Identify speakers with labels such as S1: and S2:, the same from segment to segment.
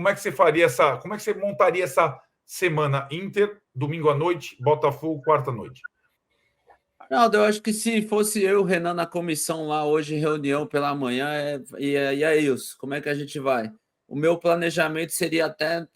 S1: como é que você faria como é que você montaria essa semana? Inter, domingo à noite, Botafogo, quarta à noite.
S2: Arnaldo, eu acho que se fosse eu, Renan, na comissão lá hoje, em reunião pela manhã, e aí, Ilson, como é que a gente vai? O meu planejamento seria até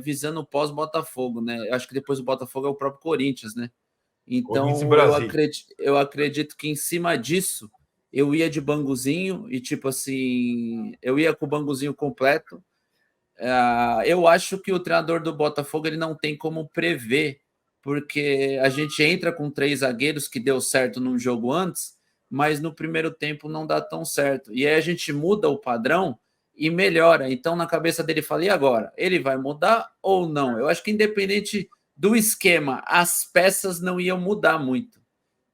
S2: visando o pós-Botafogo, né? Eu acho que depois do Botafogo é o próprio Corinthians, né?
S1: Corinthians e
S2: Então,
S1: Brasil.
S2: eu acredito que em cima disso, eu ia de Banguzinho e, tipo assim, eu ia com o Banguzinho completo. Eu acho que o treinador do Botafogo ele não tem como prever, porque a gente entra com 3 zagueiros que deu certo num jogo antes, mas no primeiro tempo não dá tão certo. E aí a gente muda o padrão e melhora. Então, na cabeça dele, falei agora, ele vai mudar ou não? Eu acho que independente do esquema, as peças não iam mudar muito.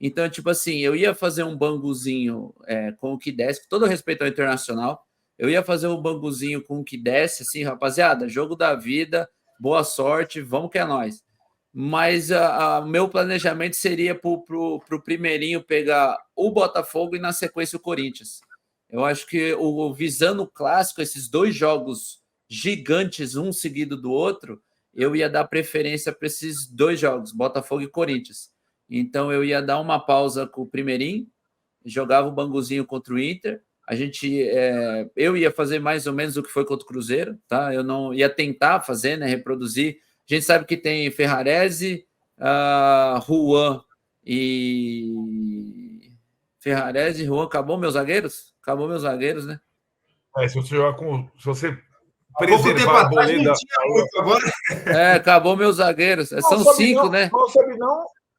S2: Então, tipo assim, eu ia fazer um Banguzinho com o que desse, com todo respeito ao Internacional, eu ia fazer um Banguzinho com o que desse, assim, rapaziada, jogo da vida, boa sorte, vamos que é nós. Mas meu planejamento seria pro primeirinho pegar o Botafogo e na sequência o Corinthians. Eu acho que visando o clássico, esses 2 jogos gigantes, um seguido do outro, eu ia dar preferência para esses 2 jogos, Botafogo e Corinthians. Então eu ia dar uma pausa com o primeirinho, jogava o Banguzinho contra o Inter. Eu ia fazer mais ou menos o que foi contra o Cruzeiro, tá? Eu não ia tentar fazer, né? Reproduzir. A gente sabe que tem Ferrarese, Juan e Ferrarese, Juan. Acabou meus zagueiros? Acabou meus zagueiros, né?
S1: Se você jogar com. Se você
S3: preservar a Arboleda. Agora.
S2: Acabou meus zagueiros. São 5, né?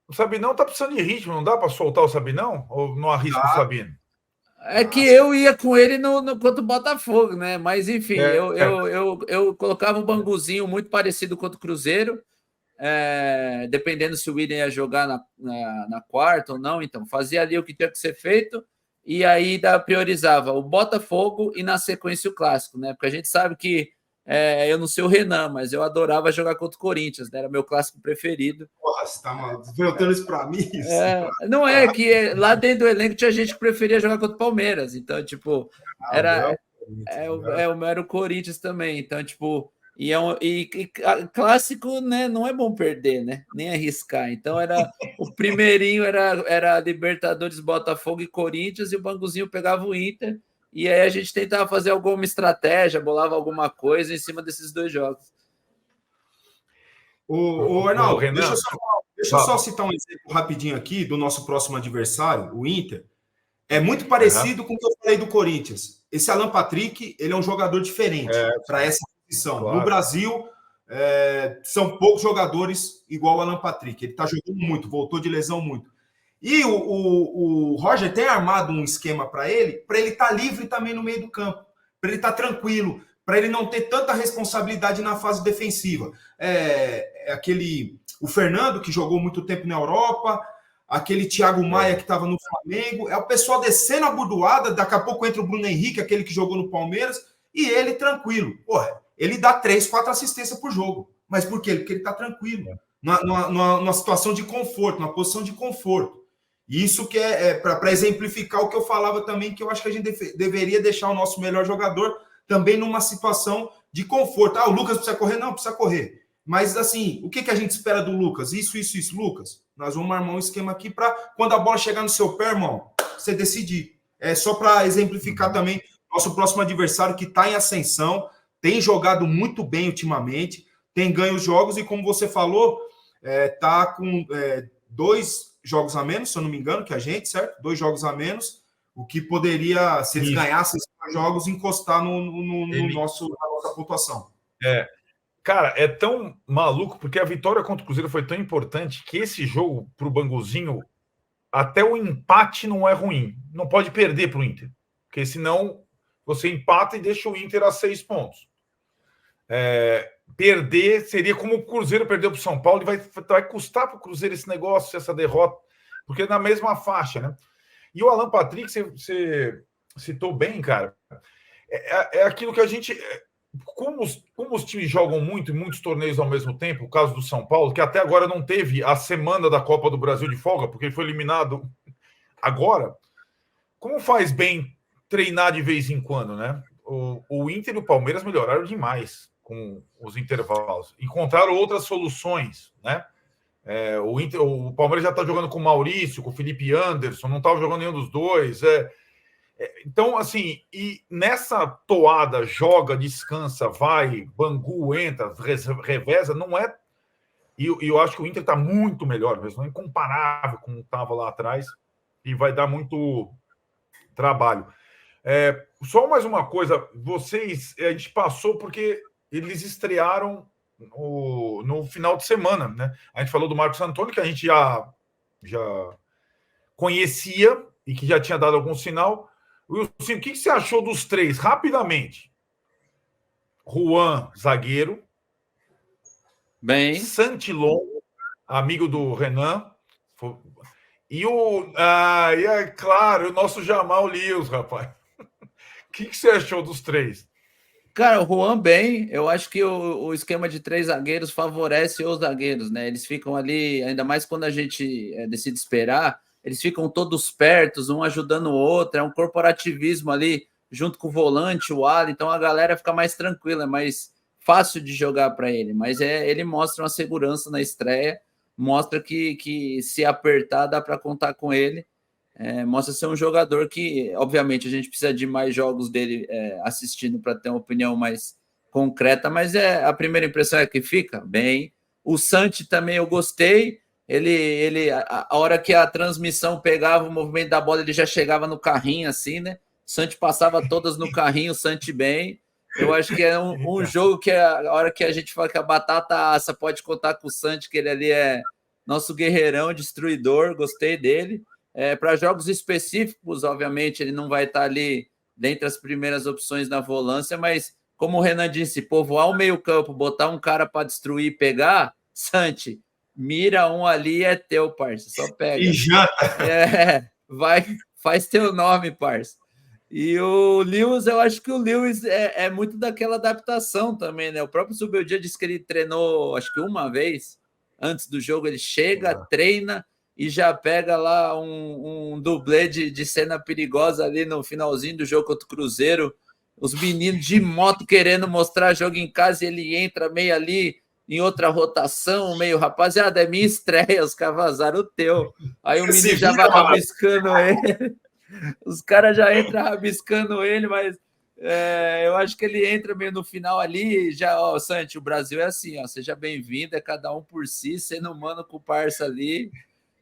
S1: O Sabinão tá precisando de ritmo, não dá para soltar o Sabinão? Ou não arrisca o Sabino?
S2: É que eu ia com ele no contra o Botafogo, né? Mas enfim, eu colocava um Banguzinho muito parecido contra o Cruzeiro, dependendo se o William ia jogar na quarta ou não. Então, fazia ali o que tinha que ser feito e aí priorizava o Botafogo e na sequência o Clássico, né? Porque a gente sabe que eu não sei o Renan, mas eu adorava jogar contra o Corinthians, né? Era meu clássico preferido.
S3: Porra, você tá perguntando isso pra mim?
S2: Não é que lá dentro do elenco tinha gente que preferia jogar contra o Palmeiras, então, tipo, era o Corinthians também, então, tipo, clássico, né, não é bom perder, né, nem arriscar, então o primeirinho era Libertadores, Botafogo e Corinthians, e o Banguzinho pegava o Inter, e aí a gente tentava fazer alguma estratégia, bolava alguma coisa em cima desses 2 jogos.
S3: O Arnaldo, deixa eu só citar um exemplo rapidinho aqui do nosso próximo adversário, o Inter. É muito parecido com o que eu falei do Corinthians. Esse Alan Patrick, ele é um jogador diferente para essa posição. Claro. No Brasil, são poucos jogadores igual o Alan Patrick. Ele está jogando muito, voltou de lesão muito. E o Roger tem armado um esquema para ele estar livre também no meio do campo, para ele estar tranquilo, para ele não ter tanta responsabilidade na fase defensiva. O Fernando, que jogou muito tempo na Europa, aquele Thiago Maia que estava no Flamengo, é o pessoal descendo a bordoada, daqui a pouco entra o Bruno Henrique, aquele que jogou no Palmeiras, e ele tranquilo. Porra, ele dá 3, 4 assistências por jogo. Mas por quê? Porque ele está tranquilo, numa situação de conforto, numa posição de conforto. Isso que para exemplificar o que eu falava também, que eu acho que a gente deveria deixar o nosso melhor jogador também numa situação de conforto. O Lucas precisa correr? Não, precisa correr. Mas, assim, o que a gente espera do Lucas? Isso. Lucas, nós vamos armar um esquema aqui para, quando a bola chegar no seu pé, irmão, você decidir. Só para exemplificar também nosso próximo adversário, que está em ascensão, tem jogado muito bem ultimamente, tem ganho os jogos e, como você falou, está com 2 jogos a menos, se eu não me engano, que a gente, certo? 2 jogos a menos, o que poderia, se eles ganhassem esses jogos, encostar na nossa pontuação.
S1: Cara, é tão maluco, porque a vitória contra o Cruzeiro foi tão importante que esse jogo para o Banguzinho, até o empate não é ruim. Não pode perder para o Inter, porque senão você empata e deixa o Inter a 6 pontos. Perder seria como o Cruzeiro perdeu para o São Paulo, e vai custar para o Cruzeiro esse negócio, essa derrota, porque é na mesma faixa, né? E o Alan Patrick, você citou bem, cara, é aquilo que a gente... Como os times jogam muito em muitos torneios ao mesmo tempo, o caso do São Paulo, que até agora não teve a semana da Copa do Brasil de folga, porque ele foi eliminado agora, como faz bem treinar de vez em quando, né? O Inter e o Palmeiras melhoraram demais. com os intervalos. Encontraram outras soluções, né? O Palmeiras já está jogando com o Maurício, com o Felipe Anderson, não estava jogando nenhum dos dois. Então, assim, e nessa toada, joga, descansa, vai, Bangu entra, reveza, não é. E eu acho que o Inter está muito melhor, mesmo, é incomparável com o que estava lá atrás, e vai dar muito trabalho. Só mais uma coisa, a gente passou porque eles estrearam no final de semana, né? A gente falou do Marcos Antônio, que a gente já conhecia e que já tinha dado algum sinal. Wilson, o que você achou dos três? Rapidamente. Juan, zagueiro.
S2: Bem.
S1: Santilon, amigo do Renan. E claro, o nosso Jamal Lewis, rapaz. O que você achou dos três?
S2: Cara, o Juan bem, eu acho que o esquema de 3 zagueiros favorece os zagueiros, né? Eles ficam ali, ainda mais quando a gente decide esperar, eles ficam todos perto, um ajudando o outro, é um corporativismo ali, junto com o volante, o ala, então a galera fica mais tranquila, é mais fácil de jogar para ele, mas ele mostra uma segurança na estreia, mostra que se apertar dá para contar com ele. Mostra ser um jogador que, obviamente, a gente precisa de mais jogos dele assistindo para ter uma opinião mais concreta, mas a primeira impressão é que fica bem. O Santi também eu gostei. A hora que a transmissão pegava o movimento da bola, ele já chegava no carrinho assim, né? O Santi passava todas no carrinho, o Santi bem. Eu acho que é um jogo que a hora que a gente fala que a batata assa, pode contar com o Santi, que ele ali é nosso guerreirão, destruidor, gostei dele. Para jogos específicos, obviamente, ele não vai estar ali dentre as primeiras opções na volância, mas como o Renan disse, povoar o meio-campo, botar um cara para destruir e pegar, Santi, mira um ali, é teu, parça, só pega.
S3: E janta.
S2: Faz teu nome, parça. E o Lewis, eu acho que o Lewis é muito daquela adaptação também, né? O próprio Zubeldia disse que ele treinou, acho que uma vez antes do jogo, ele chega, treina e já pega lá um dublê de cena perigosa ali no finalzinho do jogo contra o Cruzeiro, os meninos de moto querendo mostrar jogo em casa e ele entra meio ali em outra rotação, meio, rapaziada, é minha estreia, os caras vazaram o teu. Aí o menino já vai rabiscando ele, os caras já entram rabiscando ele, mas eu acho que ele entra meio no final ali, já, Santi, o Brasil é assim, seja bem-vindo, é cada um por si, sendo humano com o parça ali.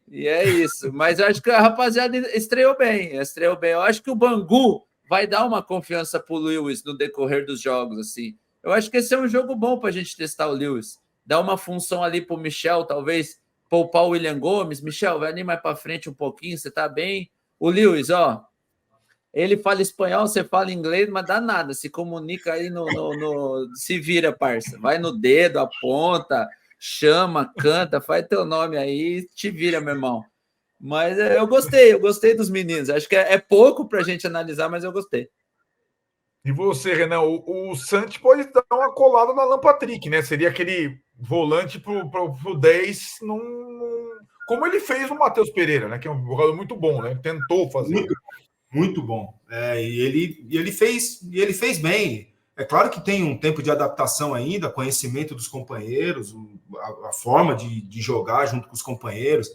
S2: E é isso, mas eu acho que a rapaziada estreou bem. Eu acho que o Bangu vai dar uma confiança para o Lewis no decorrer dos jogos, assim. Eu acho que esse é um jogo bom para a gente testar o Lewis. Dar uma função ali para o Michel, talvez poupar o William Gomes. Michel, vai ali mais para frente um pouquinho, você tá bem? O Lewis, ele fala espanhol, você fala inglês, mas dá nada, se comunica aí se vira, parça. Vai no dedo, aponta, chama, canta, faz teu nome aí, te vira, meu irmão. Mas eu gostei dos meninos. Acho que é pouco para a gente analisar, mas eu gostei.
S1: E você, Renan, o Santi pode dar uma colada na Alan Patrick, né? Seria aquele volante pro 10, como ele fez o Matheus Pereira, né? Que é um jogador muito bom, né? Tentou fazer.
S3: Muito bom. E ele fez bem. É claro que tem um tempo de adaptação ainda, conhecimento dos companheiros, a forma de jogar junto com os companheiros,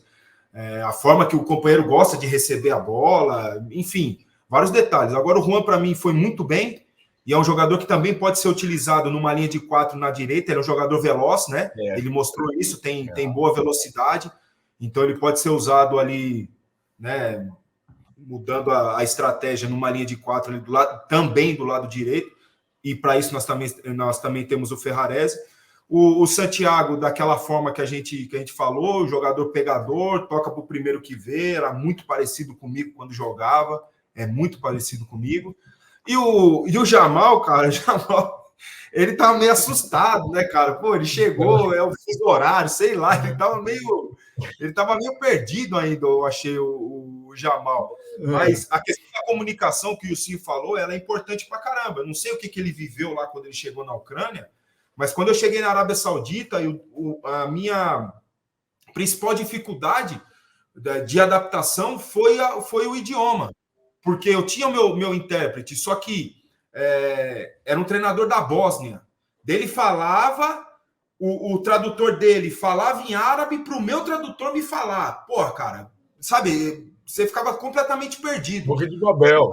S3: a forma que o companheiro gosta de receber a bola, enfim, vários detalhes. Agora o Juan, para mim, foi muito bem, e é um jogador que também pode ser utilizado numa linha de 4 na direita, ele é um jogador veloz, né? Ele mostrou isso, tem boa velocidade, então ele pode ser usado ali, né? Mudando a estratégia numa linha de 4 ali também do lado direito, e para isso nós também temos o Ferrarese. O Santiago, daquela forma que a gente falou, jogador pegador, toca para o primeiro que vê, era muito parecido comigo quando jogava, é muito parecido comigo. E o Jamal, cara, ele tava meio assustado, né, cara? Pô, ele chegou, é o fuso horário, sei lá, ele tava meio perdido ainda, eu achei o Jamal. Mas a questão da comunicação que o Sim falou, ela é importante pra caramba. Eu não sei o que ele viveu lá quando ele chegou na Ucrânia, mas quando eu cheguei na Arábia Saudita, a minha principal dificuldade de adaptação foi o idioma. Porque eu tinha o meu intérprete, só que era um treinador da Bósnia. Ele falava, o tradutor dele falava em árabe para o meu tradutor me falar. Porra, cara, sabe, você ficava completamente perdido.
S1: Morri de Babel.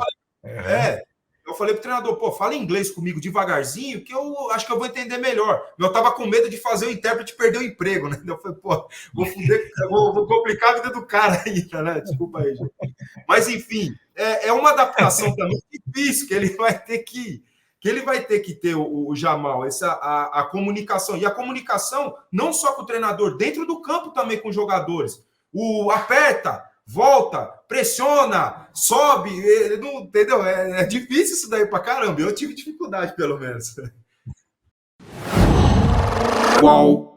S3: Eu falei pro treinador, pô, fala inglês comigo devagarzinho, que eu acho que eu vou entender melhor. Eu tava com medo de fazer o intérprete perder o emprego, né? Eu falei, pô, vou complicar a vida do cara ainda, né? Desculpa aí, gente. Mas, enfim, é uma adaptação também difícil, que ele vai ter que ter o Jamal, a comunicação. E a comunicação não só com o treinador, dentro do campo também com os jogadores. Aperta, volta, pressiona, sobe, não, entendeu? É difícil isso daí pra caramba. Eu tive dificuldade, pelo menos.
S4: Qual